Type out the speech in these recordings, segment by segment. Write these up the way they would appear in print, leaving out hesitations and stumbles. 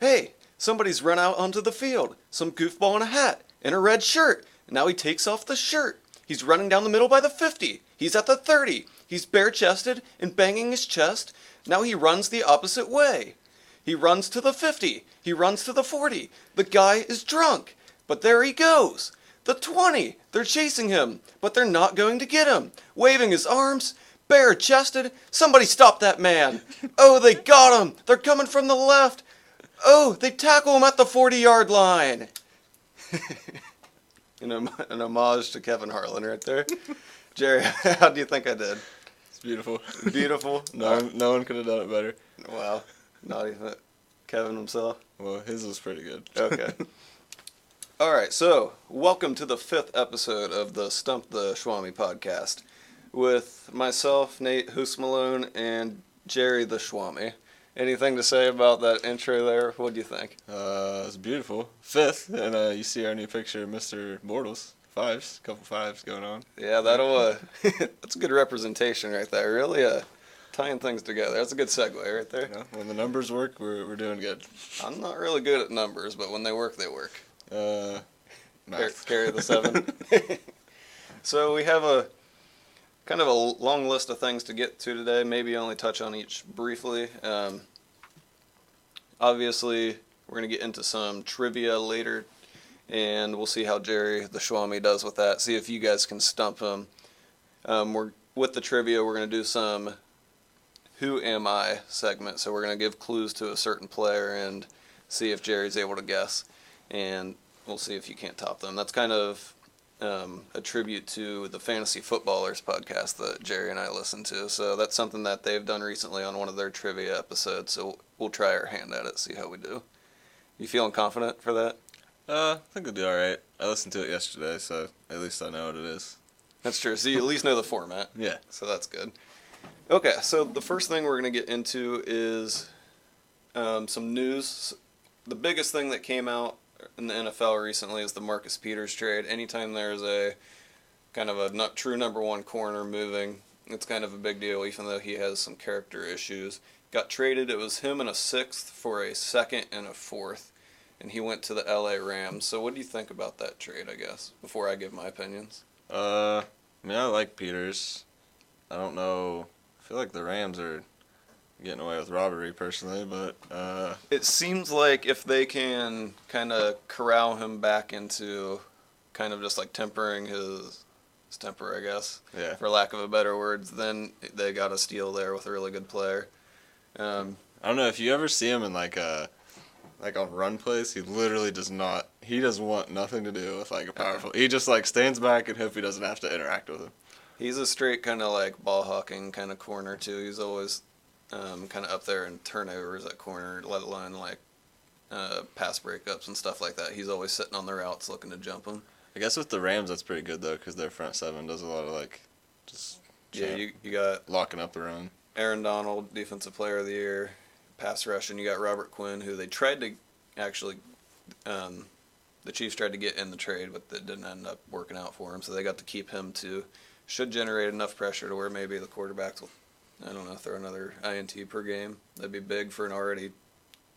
Hey, somebody's run out onto the field. Some goofball in a hat and a red shirt. Now he takes off the shirt. He's running down the middle by the 50. He's at the 30. He's bare-chested and banging his chest. Now he runs the opposite way. He runs to the 50. He runs to the 40. The guy is drunk. But there he goes. The 20. They're chasing him, but they're not going to get him. Waving his arms. Bare-chested. Somebody stop that man. Oh, they got him. They're coming from the left. Oh, they tackle him at the 40-yard line. An homage to Kevin Harlan right there. Jerry, how do you think I did? It's beautiful. Beautiful? No one could have done it better. Wow. Not even Kevin himself? Well, his was pretty good. Okay. All right, so welcome to the 5th episode of the Stump the Schwammy podcast with myself, Nate Host Malone, and Jerry the Schwammy. Anything to say about that intro there? What do you think? It's beautiful. 5th, and you see our new picture of Mr. Bortles. Fives, couple fives going on. Yeah, that'll that's a good representation right there. Really tying things together. That's a good segue right there. You know, when the numbers work, we're doing good. I'm not really good at numbers, but when they work, they work. Math. Carry the 7. So we have a kind of a long list of things to get to today. Maybe only touch on each briefly. Obviously, we're going to get into some trivia later, and we'll see how Jerry the Schwammy does with that. See if you guys can stump him. With the trivia, we're going to do some Who Am I segment. So we're going to give clues to a certain player and see if Jerry's able to guess. And we'll see if you can't top them. That's kind of a tribute to the Fantasy Footballers podcast that Jerry and I listen to. So that's something that they've done recently on one of their trivia episodes. So we'll try our hand at it, see how we do. You feeling confident for that? I think we'll do all right. I listened to it yesterday, so at least I know what it is. That's true. So you at least know the format. Yeah. So that's good. Okay, so the first thing we're going to get into is some news. The biggest thing that came out in the NFL recently is the Marcus Peters trade. Anytime there's a kind of a true number one corner moving, it's kind of a big deal, even though he has some character issues. Got traded. It was him and a 6th for a 2nd and a 4th, and he went to the LA Rams. So what do you think about that trade, I guess, before I give my opinions? I like Peters. I don't know. I feel like the Rams are getting away with robbery, personally, but it seems like if they can kind of corral him back into kind of just like tempering his temper, I guess, yeah, for lack of a better words, then they got a steal there with a really good player. I don't know if you ever see him in like on run plays, he literally doesn't want nothing to do with like a powerful. He just like stands back and hope he doesn't have to interact with him. He's a straight kind of like ball hawking kind of corner too. He's always kind of up there in turnovers at corner, let alone like pass breakups and stuff like that. He's always sitting on the routes looking to jump them. I guess with the Rams that's pretty good though, because their front 7 does a lot of like just you got locking up the run. Aaron Donald, Defensive Player of the Year, pass rush, and you got Robert Quinn, who they tried to actually the Chiefs tried to get in the trade, but that didn't end up working out for him, so they got to keep him too. Should generate enough pressure to where maybe the quarterbacks will, I don't know, throw another INT per game. That'd be big for an already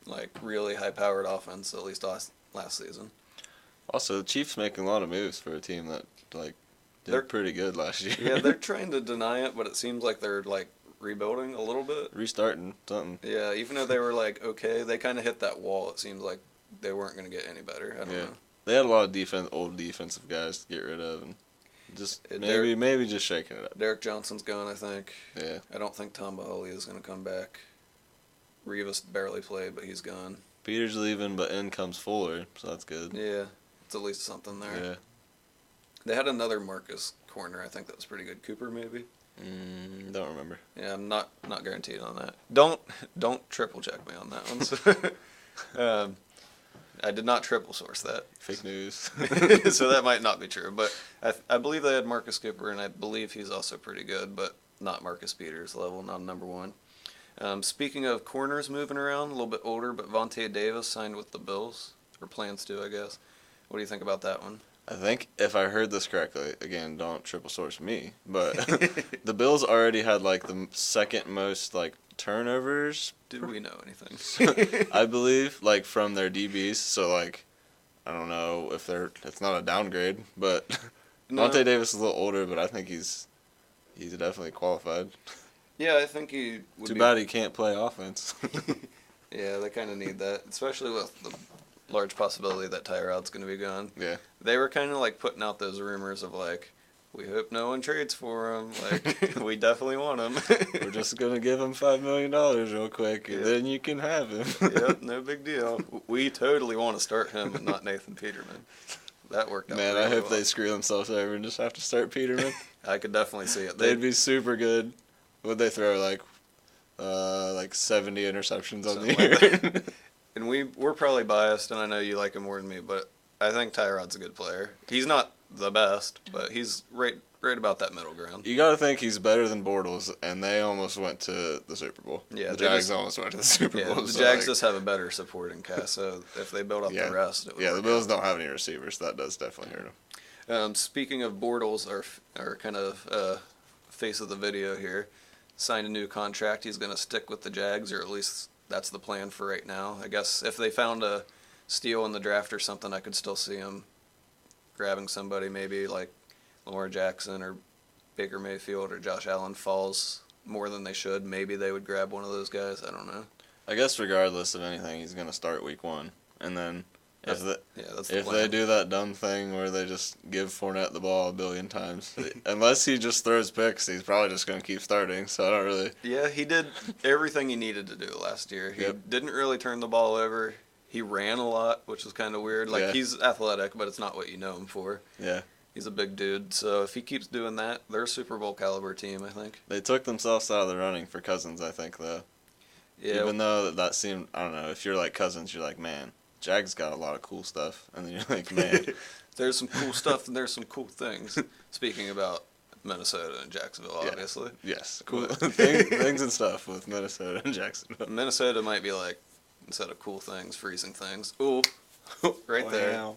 like really high-powered offense, at least last season. Also, the Chiefs making a lot of moves for a team that like they're pretty good last year. Yeah, they're trying to deny it, but it seems like they're like rebuilding a little bit. Restarting something. Yeah, even though they were like okay, they kind of hit that wall. It seems like they weren't going to get any better. I don't know. They had a lot of old defensive guys to get rid of, and just maybe just shaking it up. Derek Johnson's gone, I think. Yeah. I don't think Tom Baholi is going to come back. Revis barely played, but he's gone. Peters leaving, but in comes Fuller, so that's good. Yeah, it's at least something there. Yeah. They had another Marcus corner, I think that was pretty good. Cooper, maybe? Don't remember. Yeah, I'm not guaranteed on that. Don't triple check me on that one. I did not triple source that. Fake news. So that might not be true, but I believe they had Marcus Cooper, and I believe he's also pretty good, but not Marcus Peters level, not number one. Speaking of corners moving around, a little bit older, but Vontae Davis signed with the Bills, or plans to, I guess. What do you think about that one? I think if I heard this correctly, again, don't triple source me, but the Bills already had like the second most like turnovers. Do we know anything? I believe, like, from their DBs. So, like, I don't know if it's not a downgrade, but No. Vontae Davis is a little older, but I think he's definitely qualified. Yeah, I think he would Too be. bad he can't play offense. Yeah, they kind of need that, especially with the large possibility that Tyrod's going to be gone. Yeah. They were kind of like putting out those rumors of like, we hope no one trades for him. Like, we definitely want him. We're just going to give him $5 million real quick, and then you can have him. Yep, no big deal. We totally want to start him and not Nathan Peterman. That worked out. Man, really I hope well. they screw themselves over and just have to start Peterman. I could definitely see it. They'd be super good. Would they throw like 70 interceptions on the Something year? And we're probably biased, and I know you like him more than me, but I think Tyrod's a good player. He's not the best, but he's right about that middle ground. You got to think he's better than Bortles, and they almost went to the Super Bowl. Yeah, the Jags almost went to the Super Bowl. The so Jags like, just have a better supporting cast, so if they build up the rest, it would the work Bills out. don't have any receivers. That does definitely hurt them. Speaking of Bortles, our kind of face of the video here, signed a new contract. He's going to stick with the Jags, or at least that's the plan for right now. I guess if they found a steal in the draft or something, I could still see him grabbing somebody, maybe like Lamar Jackson or Baker Mayfield or Josh Allen falls more than they should. Maybe they would grab one of those guys. I don't know. I guess regardless of anything, he's going to start week 1. And then That's the if plan. they do that dumb thing where they just give Fournette the ball a billion times, unless he just throws picks, he's probably just going to keep starting. So I don't really. Yeah, he did everything he needed to do last year. He didn't really turn the ball over. He ran a lot, which was kind of weird. Like, he's athletic, but it's not what you know him for. Yeah. He's a big dude. So if he keeps doing that, they're a Super Bowl caliber team, I think. They took themselves out of the running for Cousins, I think, though. Yeah. Even though that seemed, I don't know, if you're like Cousins, you're like, man, Jags got a lot of cool stuff. And then you're like, man. There's some cool stuff and there's some cool things. Speaking about Minnesota and Jacksonville, obviously. Yes. Cool things and stuff with Minnesota and Jacksonville. Minnesota might be like, instead of cool things, freezing things. Ooh, right there.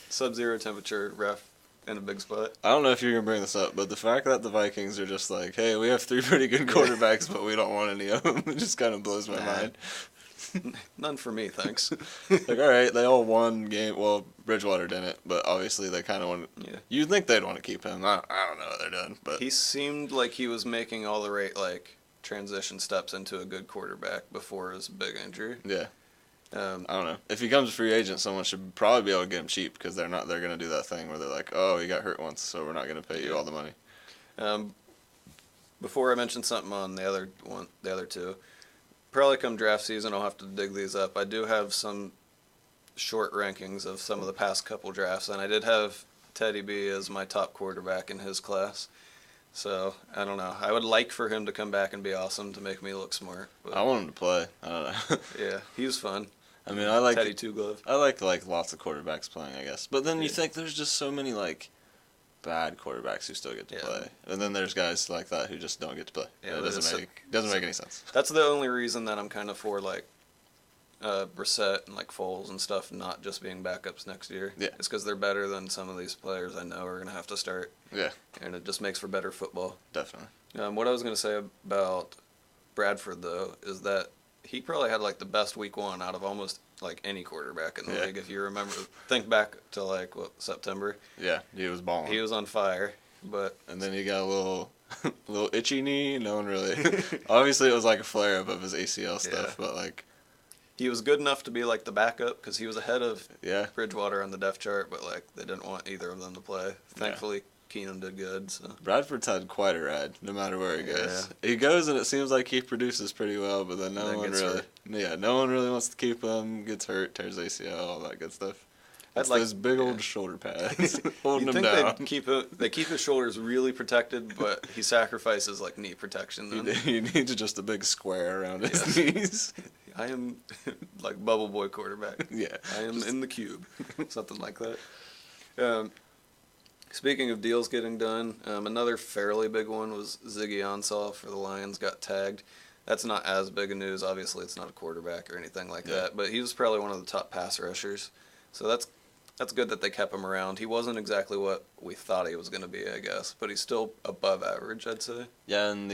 Sub-zero temperature, ref in a big spot. I don't know if you're going to bring this up, but the fact that the Vikings are just like, hey, we have 3 pretty good quarterbacks, but we don't want any of them, it just kind of blows my mind. None for me, thanks. Like, all right, they all won game. Well, Bridgewater didn't, but obviously they kind of want. Yeah. You'd think they'd want to keep him. I don't know what they're doing, but He seemed like he was making all the right transition steps into a good quarterback before his big injury. yeah. I don't know. If he comes a free agent, someone should probably be able to get him cheap because they're going to do that thing where they're like, oh, he got hurt once, so we're not going to pay you all the money. Before I mention something on the other two, probably come draft season I'll have to dig these up. I do have some short rankings of some of the past couple drafts, and I did have Teddy B as my top quarterback in his class. So, I don't know. I would like for him to come back and be awesome to make me look smart. But I want him to play. I don't know. yeah, he was fun. I mean, I like Teddy Two Glove. I like lots of quarterbacks playing, I guess. But then you think there's just so many bad quarterbacks who still get to play, and then there's guys like that who just don't get to play. Yeah, it doesn't make any sense. That's the only reason that I'm kind of for Brissett and Foles and stuff not just being backups next year. Yeah, it's because they're better than some of these players I know are gonna have to start. Yeah, and it just makes for better football. Definitely. What I was gonna say about Bradford though is that he probably had the best week 1 out of almost any quarterback in the league. If you remember, think back to September. Yeah, he was balling. He was on fire, and then he got a little itchy knee. No one really. Obviously, it was a flare up of his ACL stuff, but he was good enough to be the backup because he was ahead of Bridgewater on the depth chart, but they didn't want either of them to play. Thankfully, Keenum did good. So. Bradford's had quite a ride, no matter where he goes. He goes, and it seems like he produces pretty well, but then no one really wants to keep him. Gets hurt, tears ACL, all that good stuff. It's those big old shoulder pads holding him down. They keep his shoulders really protected, but he sacrifices knee protection. Then. He needs just a big square around his knees. I am Bubble Boy quarterback. Yeah, I am in the cube, something like that. Speaking of deals getting done, another fairly big one was Ziggy Ansah for the Lions got tagged. That's not as big a news. Obviously, it's not a quarterback or anything like that, but he was probably one of the top pass rushers. So that's good that they kept him around. He wasn't exactly what we thought he was going to be, I guess, but he's still above average, I'd say. Yeah, and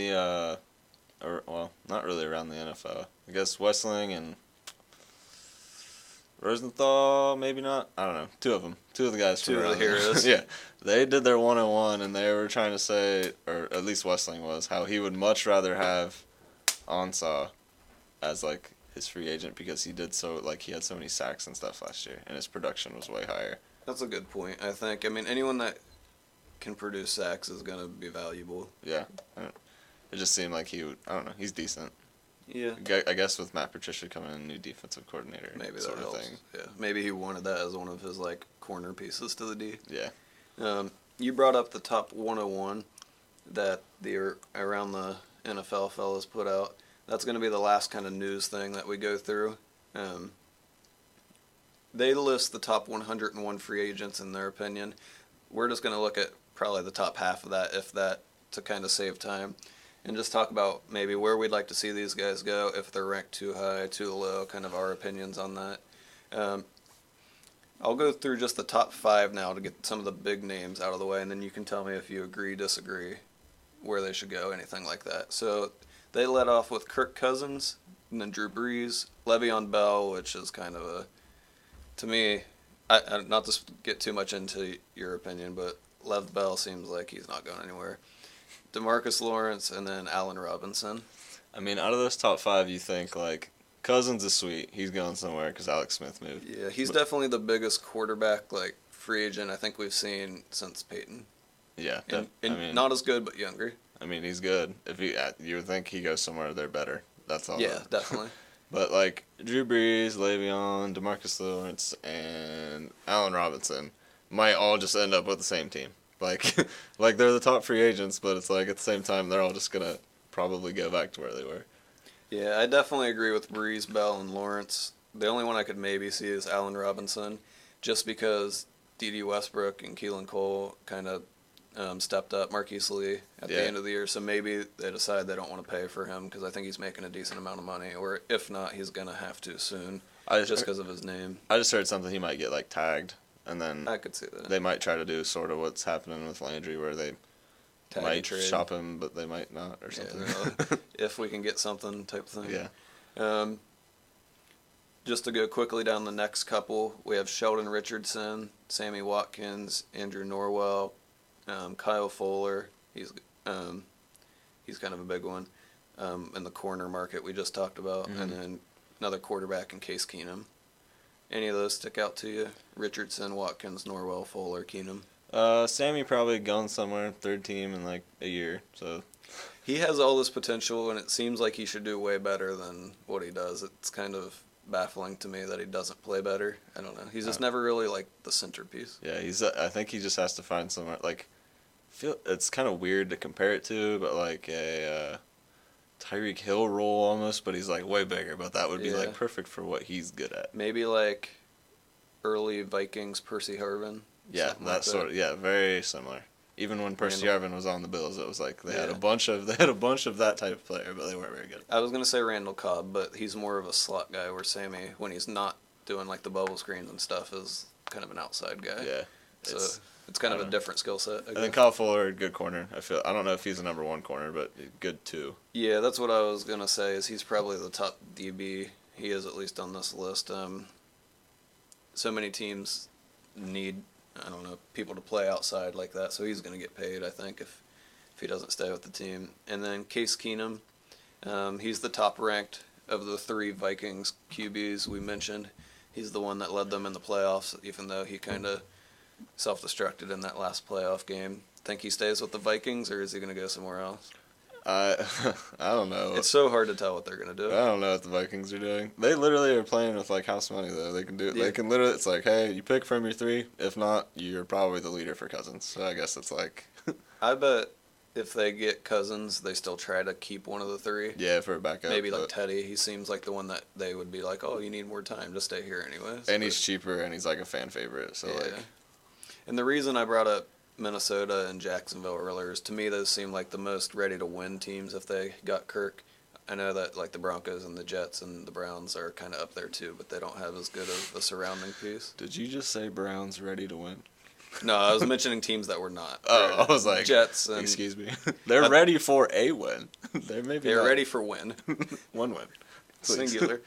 or well, not really around the NFL. I guess Wesseling and Rosenthal, maybe not. I don't know. Two of them. Two of the guys from Two of the around there. heroes. Yeah. They did their 101, and they were trying to say, or at least Wesseling was, how he would much rather have Ansah as, like, his free agent because he did so, like, he had so many sacks and stuff last year, and his production was way higher. That's a good point, I think. I mean, anyone that can produce sacks is going to be valuable. Yeah. It just seemed like he would, I don't know, he's decent. Yeah. I guess with Matt Patricia coming in, new defensive coordinator. Maybe that sort helps. of thing. Yeah. Maybe he wanted that as one of his, like, corner pieces to the D. Yeah. You brought up the top 101 that the Around the NFL fellas put out. That's going to be the last kind of news thing that we go through. They list the top 101 free agents in their opinion. We're just going to look at probably the top half of that, if that, to kind of save time, and just talk about maybe where we'd like to see these guys go, if they're ranked too high, too low, kind of our opinions on that. I'll go through just the top 5 now to get some of the big names out of the way, and then you can tell me if you agree, disagree, where they should go, anything like that. So they led off with Kirk Cousins, and then Drew Brees, Le'Veon Bell, which is kind of a, to me, I not to get too much into your opinion, but Lev Bell seems like he's not going anywhere. DeMarcus Lawrence, and then Allen Robinson. I mean, out of those top 5, you think, like, Cousins is sweet. He's going somewhere because Alex Smith moved. Yeah, he's definitely the biggest quarterback, like, free agent I think we've seen since Peyton. Yeah. And I mean, not as good, but younger. I mean, he's good. If you would think he goes somewhere, they're better. That's all. Yeah, definitely. But, like, Drew Brees, Le'Veon, DeMarcus Lawrence, and Allen Robinson might all just end up with the same team. Like they're the top free agents, but it's like at the same time they're all just going to probably go back to where they were. Yeah, I definitely agree with Brees, Bell, and Lawrence. The only one I could maybe see is Allen Robinson, just because D.D. Westbrook and Keelan Cole kind of stepped up, Marquise Lee at the end of the year, so maybe they decide they don't want to pay for him because I think he's making a decent amount of money, or if not, he's going to have to soon, just because of his name. I just heard something he might get, like, tagged. And then I could see that. They might try to do sort of what's happening with Landry, where they might shop him, but they might not, or something. Yeah, if we can get something type thing. Yeah. Just to go quickly down the next couple, we have Sheldon Richardson, Sammy Watkins, Andrew Norwell, Kyle Fuller. He's kind of a big one in the corner market we just talked about, and then another quarterback in Case Keenum. Any of those stick out to you? Richardson, Watkins, Norwell, Fuller, Keenum? Sammy probably going somewhere, third team in like a year. So he has all this potential, and it seems like he should do way better than what he does. It's kind of baffling to me that he doesn't play better. I don't know. He's just never really like the centerpiece. Yeah, I think he just has to find somewhere. Like, it's kind of weird to compare it to, but like a Tyreek Hill role almost, but he's like way bigger. But that would be like perfect for what he's good at. Maybe like early Vikings Percy Harvin. Yeah, that sort of. Yeah, very similar. Even when Percy Harvin was on the Bills, it was like they had a bunch of that type of player, but they weren't very good. I was gonna say Randall Cobb, but he's more of a slot guy. Where Sammy, when he's not doing like the bubble screens and stuff, is kind of an outside guy. Yeah. So it's kind of a different skill set. I think Kyle Fuller, good corner. I don't know if he's a number 1 corner, but good too. Yeah, that's what I was gonna say. Is he's probably the top DB. He is at least on this list. So many teams need, I don't know, people to play outside like that. So he's gonna get paid, I think, if he doesn't stay with the team. And then Case Keenum, he's the top ranked of the 3 Vikings QBs we mentioned. He's the one that led them in the playoffs, even though he kind of self-destructed in that last playoff game. Think he stays with the Vikings, or is he going to go somewhere else? I don't know. It's so hard to tell what they're going to do. I don't know what the Vikings are doing. They literally are playing with like house money though. They can do it. Yeah. They can literally. It's like, hey, you pick from your 3. If not, you're probably the leader for Cousins. So I guess it's like. I bet if they get Cousins, they still try to keep one of the 3. Yeah, for a backup. Maybe like Teddy. He seems like the one that they would be like, oh, you need more time. Just stay here anyways. And he's cheaper, and he's like a fan favorite. So like. And the reason I brought up Minnesota and Jacksonville earlier is, to me, those seem like the most ready to win teams if they got Kirk. I know that like the Broncos and the Jets and the Browns are kind of up there too, but they don't have as good of a surrounding piece. Did you just say Browns ready to win? No, I was mentioning teams that were not. Oh, I was like, Jets. And excuse me. They're ready for a win. They're ready for win. One win. Please. Singular.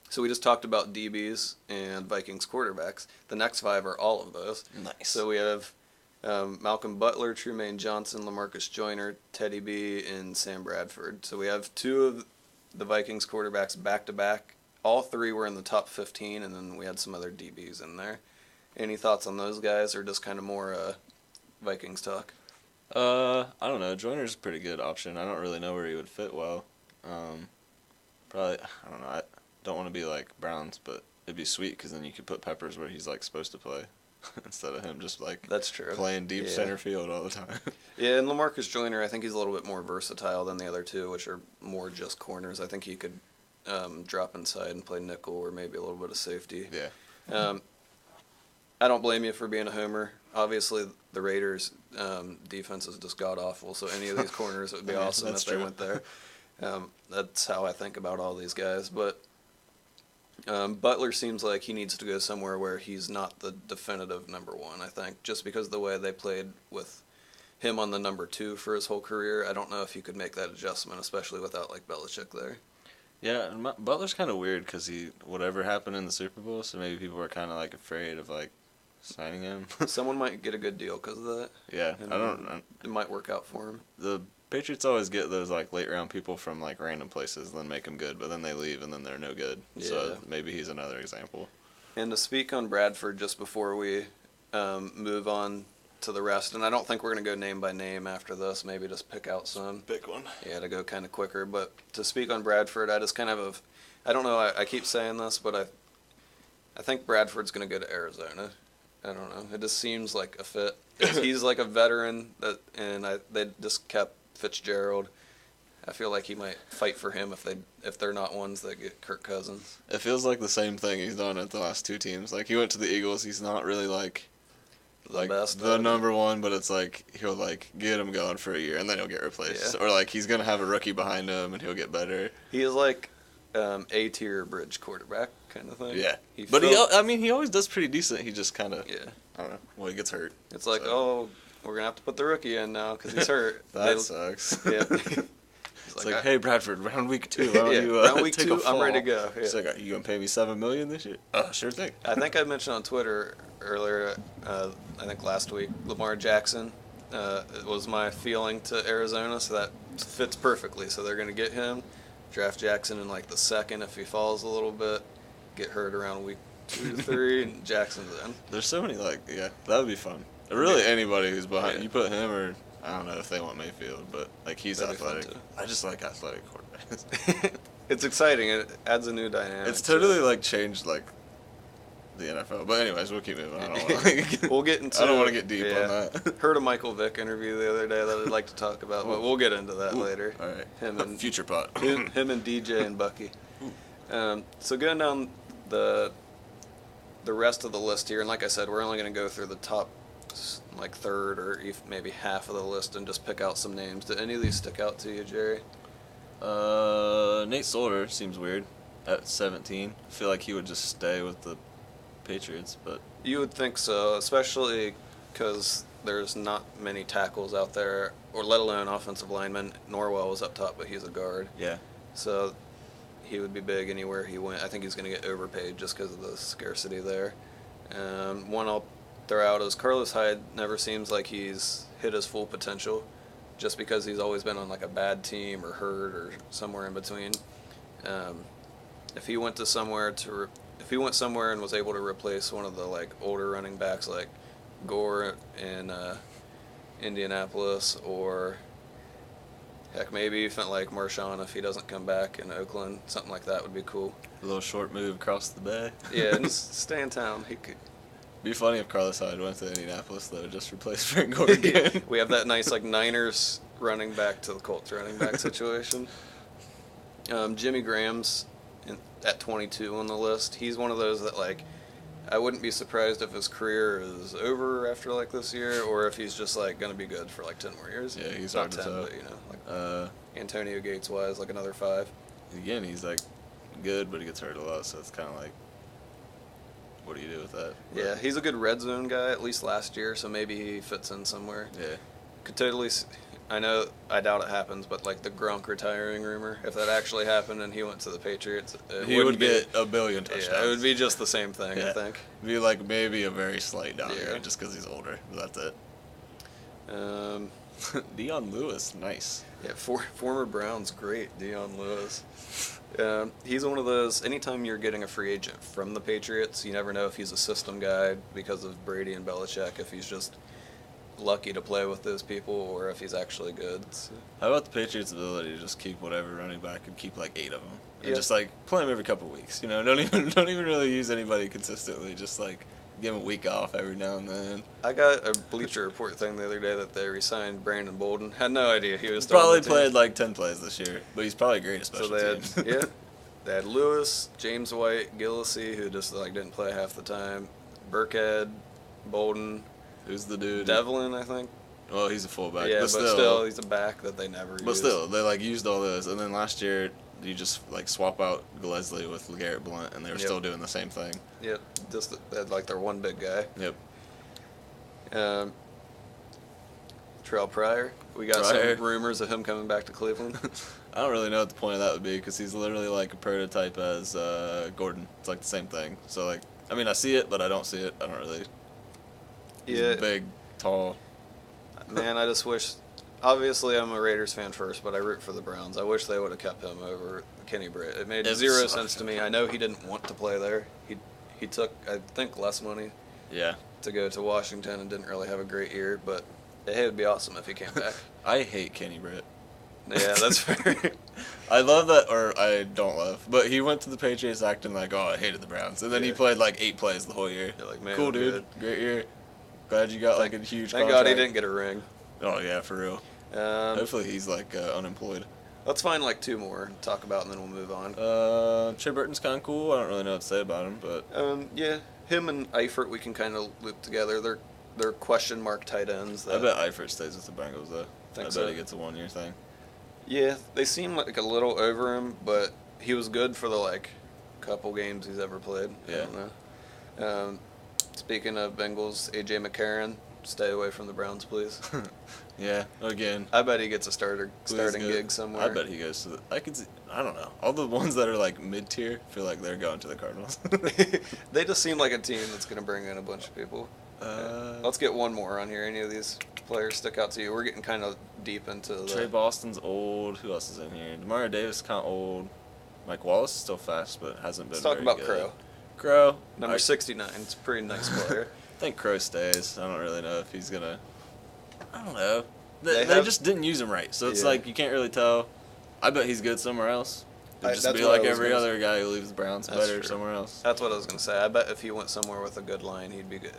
So we just talked about DBs and Vikings quarterbacks. The next 5 are all of those. Nice. So we have Malcolm Butler, Trumaine Johnson, LaMarcus Joyner, Teddy B, and Sam Bradford. So we have 2 of the Vikings quarterbacks back-to-back. All 3 were in the top 15, and then we had some other DBs in there. Any thoughts on those guys, or just kind of more Vikings talk? I don't know. Joyner's a pretty good option. I don't really know where he would fit well. Probably, I don't know. I don't want to be like Browns, but it'd be sweet because then you could put Peppers where he's like supposed to play instead of him just like that's true playing deep center field all the time. Yeah, and LaMarcus Joyner, I think he's a little bit more versatile than the other 2, which are more just corners. I think he could drop inside and play nickel or maybe a little bit of safety. Yeah. I don't blame you for being a homer. Obviously, the Raiders' defense is just god-awful, so any of these corners would be awesome if they went there. That's how I think about all these guys. But Butler seems like he needs to go somewhere where he's not the definitive number 1, I think, just because of the way they played with him on the number 2 for his whole career. I don't know if you could make that adjustment, especially without, like, Belichick there. Yeah, and Butler's kind of weird because whatever happened in the Super Bowl, so maybe people were kind of, like, afraid of, like, signing him. Someone might get a good deal because of that. Yeah, I don't know. It might work out for him. The Patriots always get those like late round people from like random places, then make them good, but then they leave and then they're no good. Yeah. So maybe he's another example. And to speak on Bradford just before we move on to the rest, and I don't think we're going to go name by name after this, maybe just pick out some. Pick one. Yeah, to go kind of quicker. But to speak on Bradford, I just kind of I don't know, I keep saying this, but I think Bradford's going to go to Arizona. I don't know. It just seems like a fit. He's like a veteran, they just kept Fitzgerald. I feel like he might fight for him if they're not ones that get Kirk Cousins. It feels like the same thing he's done at the last 2 teams. Like he went to the Eagles. He's not really like the number 1, but it's like he'll like get him going for a year and then he'll get replaced, or like he's gonna have a rookie behind him and he'll get better. He is like A-tier bridge quarterback kind of thing. Yeah, he always does pretty decent. He just kind of I don't know. Well, he gets hurt. It's like we're gonna have to put the rookie in now because he's hurt. That sucks. Yeah. It's like, hey Bradford, round week 2. Round week 2, I'm ready to go. Yeah. It's like, are you gonna pay me $7 million this year? Sure thing. I think I mentioned on Twitter earlier. I think last week, Lamar Jackson. It was my feeling to Arizona, so that fits perfectly. So they're gonna get him, draft Jackson in like the 2nd if he falls a little bit, get hurt around week 2 to 3, and Jackson's in. There's so many that would be fun. Really, anybody who's behind you put him or. I don't know if they want Mayfield, but like he's athletic. I just like athletic quarterbacks. It's exciting. It adds a new dynamic. It's totally like changed like the NFL. But anyways, we'll keep moving. We'll get into. I don't want to get deep on that. Heard a Michael Vick interview the other day that I'd like to talk about, but we'll get into that later. All right. Him and future pot. him and DJ and Bucky. So going down the rest of the list here, and like I said, we're only going to go through the top. Like 3rd or maybe half of the list and just pick out some names. Did any of these stick out to you, Jerry? Nate Solder seems weird at 17. I feel like he would just stay with the Patriots, but you would think so, especially because there's not many tackles out there, or let alone offensive linemen. Norwell was up top, but he's a guard. Yeah. So he would be big anywhere he went. I think he's going to get overpaid just because of the scarcity there. One I'll throw out is Carlos Hyde. Never seems like he's hit his full potential, just because he's always been on like a bad team or hurt or somewhere in between. If he went somewhere and was able to replace one of the like older running backs like Gore in Indianapolis, or heck, maybe even like Marshawn if he doesn't come back in Oakland, something like that would be cool. A little short move across the bay. Yeah, and just stay in town. He could. Be funny if Carlos Hyde went to Indianapolis though, just replace Frank Gore again. We have that nice like Niners running back to the Colts running back situation. Jimmy Graham's at 22 on the list. He's one of those that like I wouldn't be surprised if his career is over after like this year, or if he's just like going to be good for like 10 more years. Yeah, he's not hard to 10, tell. but you know, like Antonio Gates wise, like another 5. Again, he's like good, but he gets hurt a lot, so it's kind of like what do you do with that? But yeah, he's a good red zone guy, at least last year, so maybe he fits in somewhere. Yeah. Could totally. I doubt it happens, but like the Gronk retiring rumor, if that actually happened and he went to the Patriots, he would get a billion touchdowns. Yeah, it would be just the same thing, I think. It'd be like maybe a very slight downgrade just because he's older. But that's it. Dion Lewis, nice. Yeah, former Browns, great, Dion Lewis. He's one of those, anytime you're getting a free agent from the Patriots, you never know if he's a system guy because of Brady and Belichick, if he's just lucky to play with those people, or if he's actually good. So. How about the Patriots' ability to just keep whatever running back and keep like 8 of them, and just like play them every couple of weeks? You know, don't even really use anybody consistently. Just like give them a week off every now and then. I got a Bleacher Report thing the other day that they re-signed Brandon Bolden. Had no idea he was probably played like 10 plays this year, but he's probably great at special teams. They had Lewis, James White, Gillislee, who just like didn't play half the time, Burkhead, Bolden. Who's the dude? Devlin, I think. Well, he's a fullback. Yeah, but still, he's a back that they never used. But still, they like used all those, and then last year you just like swap out Gillislee with LeGarrette Blount, and they were still doing the same thing. Yep, just they had like their one big guy. Yep. Terrell Pryor. We got some rumors of him coming back to Cleveland. I don't really know what the point of that would be because he's literally like a prototype as Gordon. It's like the same thing. So like, I mean, I see it, but I don't see it. I don't really. He's big, tall. Man, I just wish. Obviously, I'm a Raiders fan first, but I root for the Browns. I wish they would have kept him over Kenny Britt. It made zero sense to me. I know he didn't want to play there. He took, I think, less money. Yeah. To go to Washington and didn't really have a great year, but it would be awesome if he came back. I hate Kenny Britt. Yeah, that's fair. I love that, or I don't love, but he went to the Patriots acting like, oh, I hated the Browns, and then he played like 8 plays the whole year. You're like, man, cool, dude. Good. Great year. Glad you got like a huge Thank contract. God he didn't get a ring. Oh, yeah, for real. Hopefully he's like unemployed. Let's find like 2 more to talk about, and then we'll move on. Trey Burton's kind of cool. I don't really know what to say about him, but yeah, him and Eifert we can kind of loop together. They're question mark tight ends. I bet Eifert stays with the Bengals though. I bet he gets a 1-year thing. Yeah, they seem like a little over him, but he was good for the like couple games he's ever played. Yeah. I don't know. Speaking of Bengals, AJ McCarron, stay away from the Browns, please. Yeah, again. I bet he gets a starting gig somewhere. I bet he goes to I don't know. All the ones that are like mid-tier feel like they're going to the Cardinals. They just seem like a team that's going to bring in a bunch of people. Let's get one more on here. Any of these players stick out to you? We're getting kind of deep into the... Trey Boston's old. Who else is in here? Demario Davis is kind of old. Mike Wallace is still fast, but hasn't been very good. Let's talk about Crow. Number 69. It's a pretty nice player. I think Crow stays. I don't really know if he's going to... I don't know. They just didn't use him right, so it's like you can't really tell. I bet he's good somewhere else. It'd just be like every other guy who leaves the Browns better somewhere else. That's what I was going to say. I bet if he went somewhere with a good line, he'd be good.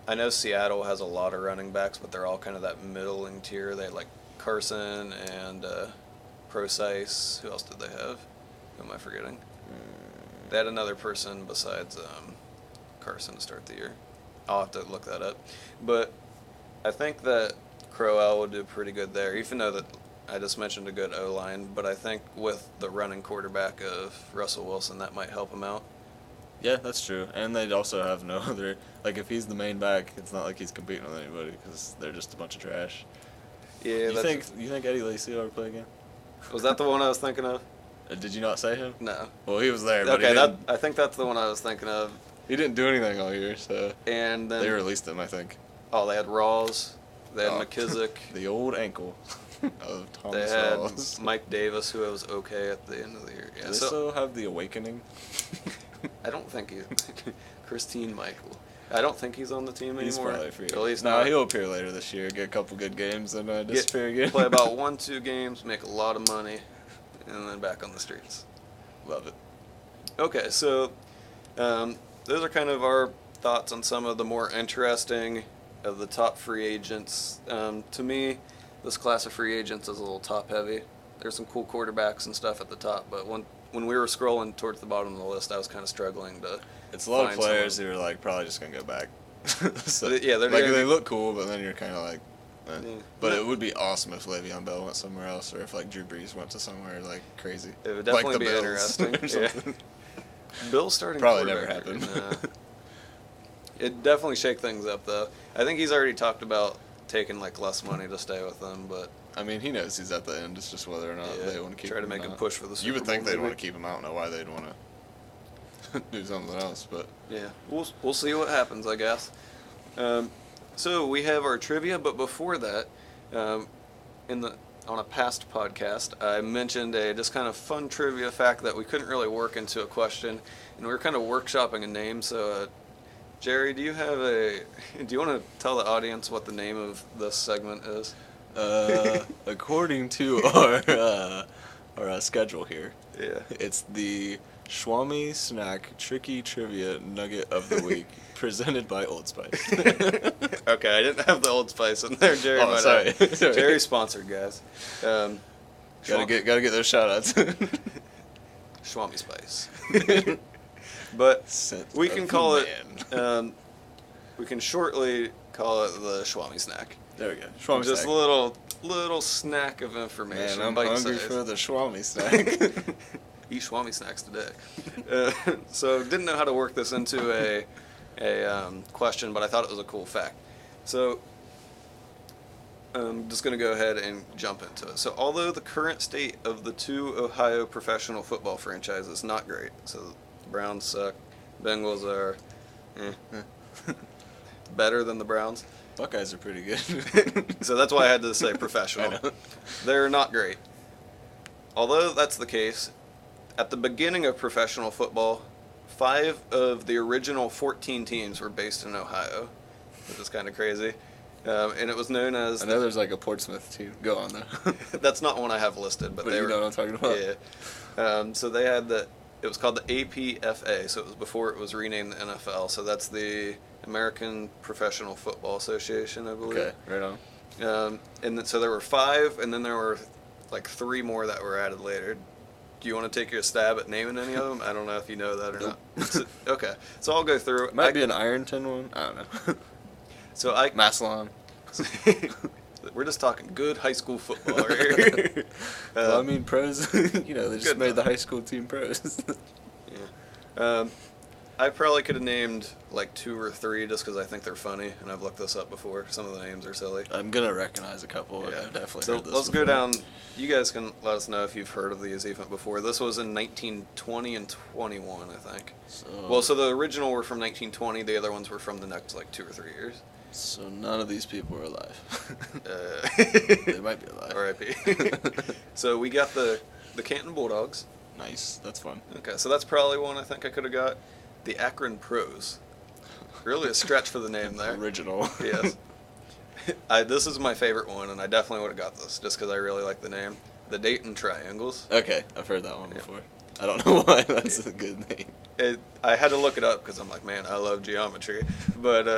I know Seattle has a lot of running backs, but they're all kind of that middling tier. They had like Carson and Procise. Who else did they have? Who am I forgetting? They had another person besides Carson to start the year. I'll have to look that up. But I think that Crowell would do pretty good there, even though that I just mentioned a good O-line. But I think with the running quarterback of Russell Wilson, that might help him out. Yeah, that's true. And they'd also have no other... Like, if he's the main back, it's not like he's competing with anybody because they're just a bunch of trash. Yeah, you think Eddie Lacy will ever play again? Was that the one I was thinking of? Did you not say him? No. Well, he was there, but I think that's the one I was thinking of. He didn't do anything all year, so... And then... They released him, I think. Oh, they had Rawls. They had McKissick. The old ankle of Thomas Rawls. Mike Davis, who was okay at the end of the year. Yeah, do they still have the Awakening? I don't think he... Christine Michael. I don't think he's on the team anymore. He's probably free. At least he'll appear later this year, get a couple good games, and disappear again. Play about 1-2 games, make a lot of money, and then back on the streets. Love it. Okay, so those are kind of our thoughts on some of the more interesting of the top free agents. To me, this class of free agents is a little top-heavy. There's some cool quarterbacks and stuff at the top, but when we were scrolling towards the bottom of the list, I was kind of struggling to. It's a lot of players who are like probably just gonna go back. So, yeah, they look cool, but then you're kind of like. Yeah. But it would be awesome if Le'Veon Bell went somewhere else, or if like Drew Brees went to somewhere like crazy. It would definitely like be interesting. Bill starting probably never quarterback. happened. Nah. It'd definitely shake things up, though. I think he's already talked about taking like less money to stay with them, but I mean, he knows he's at the end. It's just whether or not they want to keep him. Try to make him push for the Super You would think Bowl, they'd maybe. want to keep him out. I don't know why they'd want to do something else, but yeah, we'll see what happens, I guess. So we have our trivia, but before that, on a past podcast, I mentioned a just kind of fun trivia fact that we couldn't really work into a question, and we were kind of workshopping a name. So, Jerry, do you want to tell the audience what the name of this segment is? According to our schedule here, Yeah, it's the Schwammy Snack Trivia Nugget of the Week, presented by Old Spice. Okay, I didn't have the Old Spice in there. Jerry might sorry. have. Jerry sponsored, guys. Gotta get those shout outs. Schwammy Spice. But we can call it. We can shortly call it the Schwammy Snack. There we go. Schwammy Just Snack. a little snack of information. Man, I'm hungry for the Schwammy Snack. Eat Schwammy snacks today. So didn't know how to work this into a question, but I thought it was a cool fact. So I'm just going to go ahead and jump into it. So although the current state of the two Ohio professional football franchises is not great, so the Browns suck, Bengals are better than the Browns. Buckeyes are pretty good. So that's why I had to say professional. I know. They're not great. Although that's the case, at the beginning of professional football, 5 of the original 14 teams were based in Ohio, which is kind of crazy. And it was known as... I know there's like a Portsmouth team. Go on, though. That's not one I have listed, but they you were... know what I'm talking about? Yeah. So they had it was called the APFA, so it was before it was renamed the NFL. So that's the American Professional Football Association, I believe. Okay, right on. And so there were 5, and then there were like 3 more that were added later. Do you want to take your stab at naming any of them? I don't know if you know that or not. Okay, so I'll go through. Might be an Ironton one. I don't know. So Massillon. We're just talking good high school football right here. Well, I mean, pros. They just made enough. the high school team pros. Yeah. I probably could have named like 2 or 3 just because I think they're funny, and I've looked this up before. Some of the names are silly. I'm gonna recognize a couple. Yeah. I've definitely So heard this let's before. go down. You guys can let us know if you've heard of these even before. This was in 1920 and 21, I think. So the original were from 1920. The other ones were from the next like 2 or 3 years. So none of these people are alive. They might be alive. R.I.P. So we got the Canton Bulldogs. Nice. That's fun. Okay, so that's probably one I think I could have got. The Akron Pros. Really a stretch for the name there. Original. Yes. This is my favorite one, and I definitely would have got this just because I really like the name. The Dayton Triangles. Okay, I've heard that one before. I don't know why that's a good name. I had to look it up because I'm like, man, I love geometry. But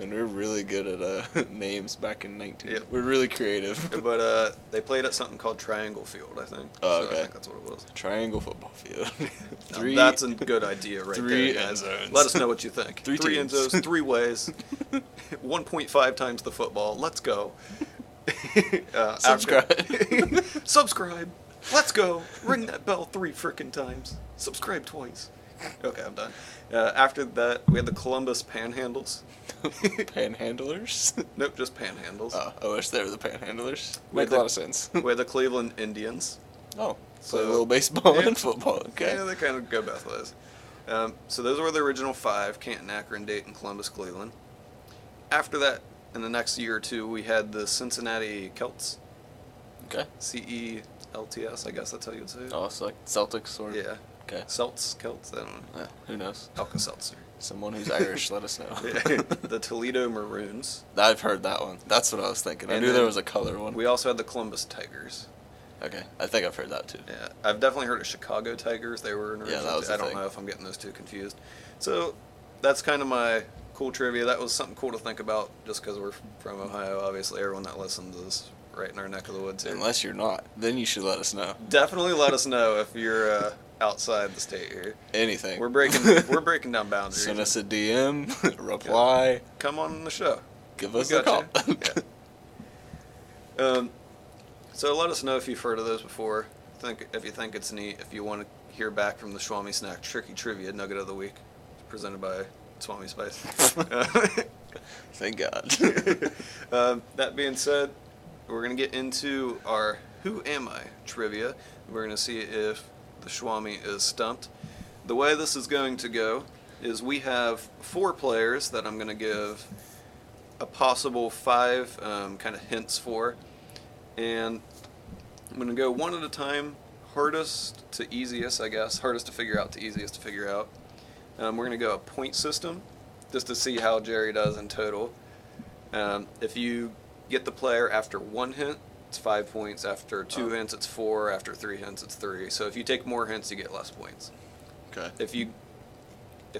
And we're really good at names back in 19. Yeah. We're really creative. but they played at something called Triangle Field, I think. Oh, So okay. I think that's what it was. Triangle football field. Now, that's a good idea right 3 there, end guys. zones. Let us know what you think. 3 3 end teams. zones, 3 ways, 1.5 times the football. Let's go. Subscribe. Subscribe. Let's go. Ring that bell 3 frickin' times. Subscribe twice. Okay, I'm done. After that, we had the Columbus Panhandles. Panhandlers? Nope, just Panhandles. Oh, I wish they were the Panhandlers. We Make had a lot of sense. We had the Cleveland Indians. Oh, So- so a little baseball yeah. and football. Okay. Yeah, they kind of go both ways. So those were the original 5, Canton, Akron, Dayton, Columbus, Cleveland. After that, in the next year or 2, we had the Cincinnati Celts. Okay. Celts, I guess that's how you would say it. Oh, it's like Celtics or... Yeah. Okay. Celts, Celts, I don't know. Yeah, who knows? Alka-Seltzer. Someone who's Irish, let us know. Yeah. The Toledo Maroons. I've heard that one. That's what I was thinking. I And knew then there was a color one. We also had the Columbus Tigers. Okay, I think I've heard that too. Yeah, I've definitely heard of Chicago Tigers. They were an Yeah, that was I the don't thing. know if I'm getting those 2 confused. So that's kind of my cool trivia. That was something cool to think about just because we're from Ohio. Obviously, everyone that listens is right in our neck of the woods here. Unless you're not, then you should let us know. Definitely let us know if you're outside the state here. Anything. We're breaking down boundaries. Send us a DM, reply, Come on the show. give We us a call. got you. Yeah. So let us know if you've heard of those before. if you think it's neat, if you want to hear back from the Schwammy Snack Trivia Nugget of the Week, presented by Schwammy Spice. Thank God. That being said, we're going to get into our Who Am I trivia. We're going to see if the Schwammy is stumped. The way this is going to go is we have 4 players that I'm going to give a possible 5 kind of hints for. And I'm going to go one at a time, hardest to easiest, I guess. Hardest to figure out to easiest to figure out. We're going to go a point system just to see how Jerry does in total. If you get the player after 1 hint, it's 5 points. After 2 hints, it's 4. After 3 hints, it's 3. So if you take more hints, you get less points. Okay. If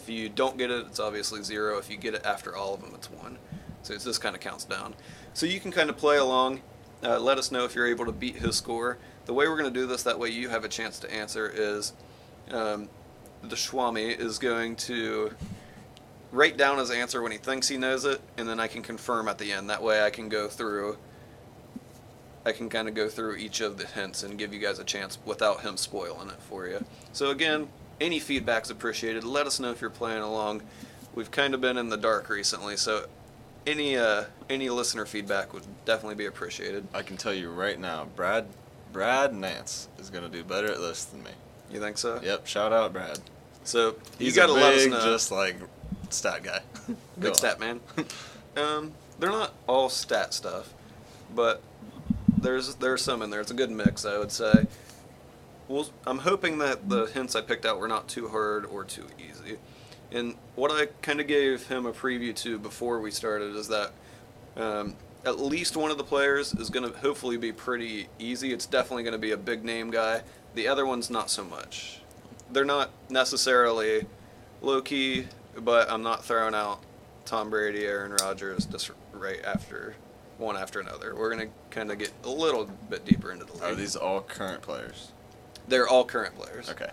you don't get it, it's obviously 0. If you get it after all of them, it's 1. So this kind of counts down. So you can kind of play along. Let us know if you're able to beat his score. The way we're going to do this, that way you have a chance to answer, is the Schwammy is going to write down his answer when he thinks he knows it, and then I can confirm at the end. That way I can kind of go through each of the hints and give you guys a chance without him spoiling it for you. So again, any feedback's appreciated. Let us know if you're playing along. We've kind of been in the dark recently, so any listener feedback would definitely be appreciated. I can tell you right now, Brad Nance is going to do better at this than me. You think so? Yep, shout out Brad. So He's you got to let us big, know. just like stat guy. Big stat man. They're not all stat stuff, but there's some in there. It's a good mix, I would say. I'm hoping that the hints I picked out were not too hard or too easy. And what I kind of gave him a preview to before we started is that at least one of the players is going to hopefully be pretty easy. It's definitely going to be a big name guy. The other one's not so much. They're not necessarily low-key, but I'm not throwing out Tom Brady, Aaron Rodgers just right after one after another. We're going to kind of get a little bit deeper into the league. Are these all current players? They're all current players. Okay.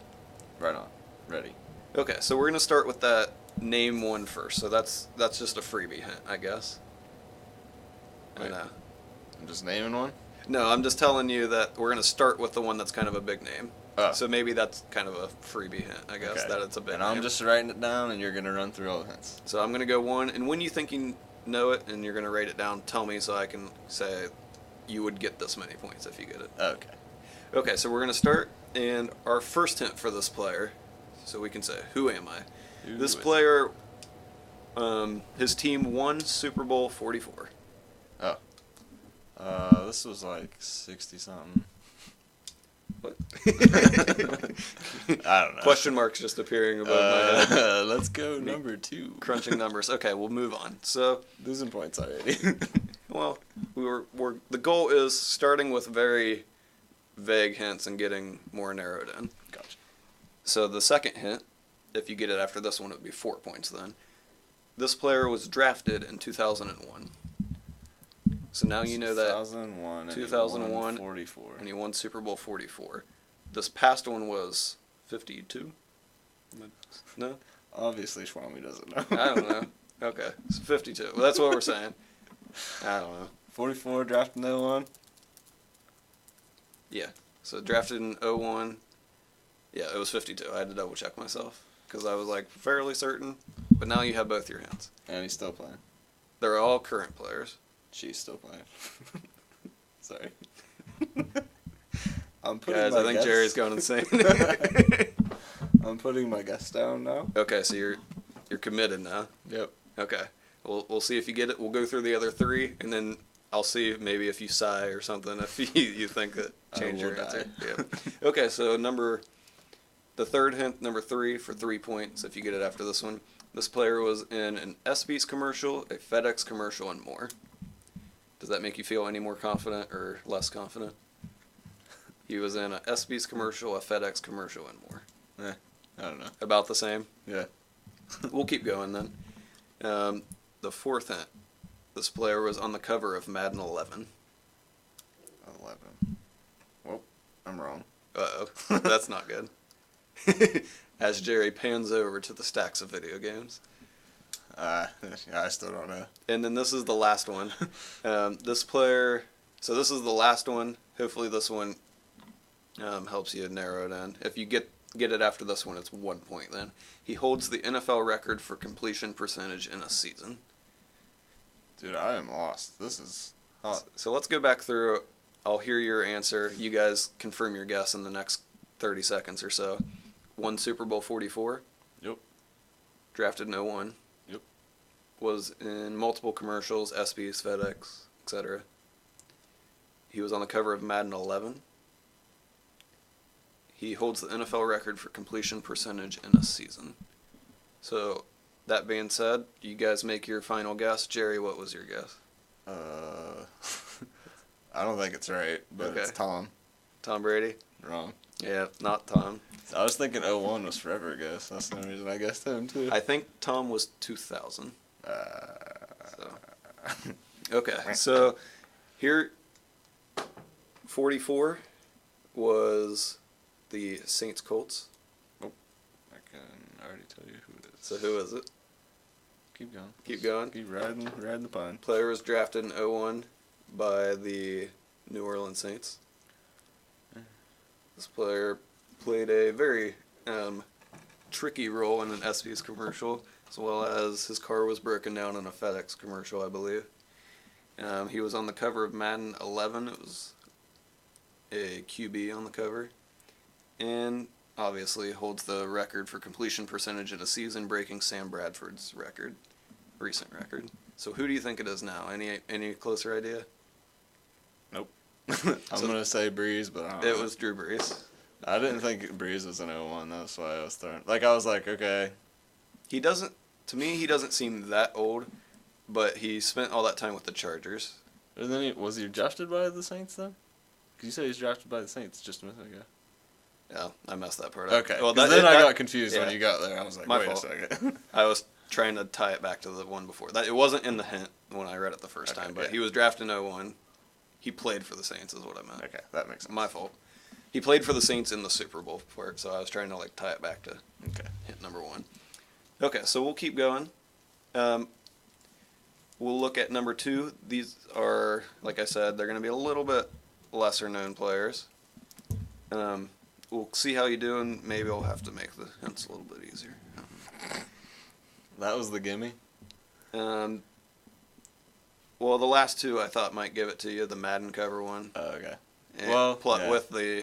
Right on. Ready. Okay, so we're going to start with that name one first. So that's just a freebie hint, I guess. Wait, I know. I'm just naming one? No, I'm just telling you that we're going to start with the one that's kind of a big name. Oh. So maybe that's kind of a freebie hint, I guess, that it's a big and name. I'm just writing it down, and you're going to run through all the hints. So I'm going to go 1, and when you think you know it and you're going to write it down, tell me so I can say you would get this many points if you get it. Okay. Okay, so we're going to start, and our first hint for this player, so we can say, who am I? This player, his team won Super Bowl 44. Oh. This was like 60-something. What? I don't know. Question marks just appearing above my head. Let's go number 2. Crunching numbers. Okay, we'll move on. So losing points already. well, the goal is starting with very vague hints and getting more narrowed in. Gotcha. So the second hint, if you get it after this one, it would be 4 points then. This player was drafted in 2001. So now you know that 2001 2001 44. and he won Super Bowl 44. This past one was 52. No? Obviously, Schwammy doesn't know. I don't know. Okay, so 52. Well, that's what we're saying. I don't know. 44, drafted in 01. Yeah. So drafted in 01. Yeah, it was 52. I had to double check myself because I was like fairly certain. But now you have both your hands. And he's still playing. They're all current players. She's still playing. Sorry. I'm putting Guys, my I think guess. Jerry's going insane. I'm putting my guess down now. Okay, so you're committed now. Yep. Okay. We'll see if you get it. We'll go through the other 3, and then I'll see maybe if you sigh or something if you think that change your answer. Yeah. Okay, so the third hint, number 3 for 3 points if you get it after this one. This player was in an ESPYs commercial, a FedEx commercial, and more. Does that make you feel any more confident or less confident? He was in an ESPYs commercial, a FedEx commercial, and more. I don't know. About the same? Yeah. We'll keep going then. The fourth hint. This player was on the cover of Madden 11. 11. Well, I'm wrong. Uh-oh. That's not good. As Jerry pans over to the stacks of video games. I still don't know. And then this is the last one. This player... So this is the last one. Hopefully this one Helps you narrow it in. If you get it after this one, it's 1 point then. He holds the NFL record for completion percentage in a season. Dude, I am lost. This is hot. So let's go back through. I'll hear your answer. You guys confirm your guess in the next 30 seconds or so. Won Super Bowl 44. Yep. Drafted in 01. Yep. Was in multiple commercials, ESPYs, FedEx, etc. He was on the cover of Madden 11. He holds the NFL record for completion percentage in a season. So, that being said, you guys make your final guess. Jerry, what was your guess? I don't think it's right, but Okay. It's Tom. Tom Brady? Wrong. Yeah, not Tom. I was thinking 01 was forever guess. That's the only reason I guessed him, too. I think Tom was 2000. Okay, so here, 44 was the Saints Colts. Oh, I can already tell you who it is. So who is it? Keep going. Keep going. Keep riding the pine. Player was drafted in 01 by the New Orleans Saints. This player played a very tricky role in an ESPYs commercial, as well as his car was broken down in a FedEx commercial, I believe. He was on the cover of Madden 11. It was a QB on the cover. And obviously holds the record for completion percentage in a season, breaking Sam Bradford's record, recent record. So who do you think it is now? Any closer idea? Nope. I'm going to say Breeze, but I don't know. It was Drew Brees. I didn't think Breeze was an 01. That's why I was throwing. I was like, okay. To me, he doesn't seem that old, but he spent all that time with the Chargers. And then was he drafted by the Saints, then? Because you said he was drafted by the Saints just a minute ago. Yeah, I messed that part up. Okay. Well, then I got confused when you got there. I was like, wait a second. I was trying to tie it back to the one before. It wasn't in the hint when I read it the first time, but he was drafted in 01. He played for the Saints is what I meant. Okay, that makes sense. My fault. He played for the Saints in the Super Bowl for it, so I was trying to tie it back to hint number 1. Okay, so we'll keep going. We'll look at number 2. These are, like I said, they're going to be a little bit lesser known players. We'll see how you do, and maybe I'll have to make the hints a little bit easier. That was the gimme? Well, the last 2 I thought might give it to you, the Madden cover one. Oh, okay. And with the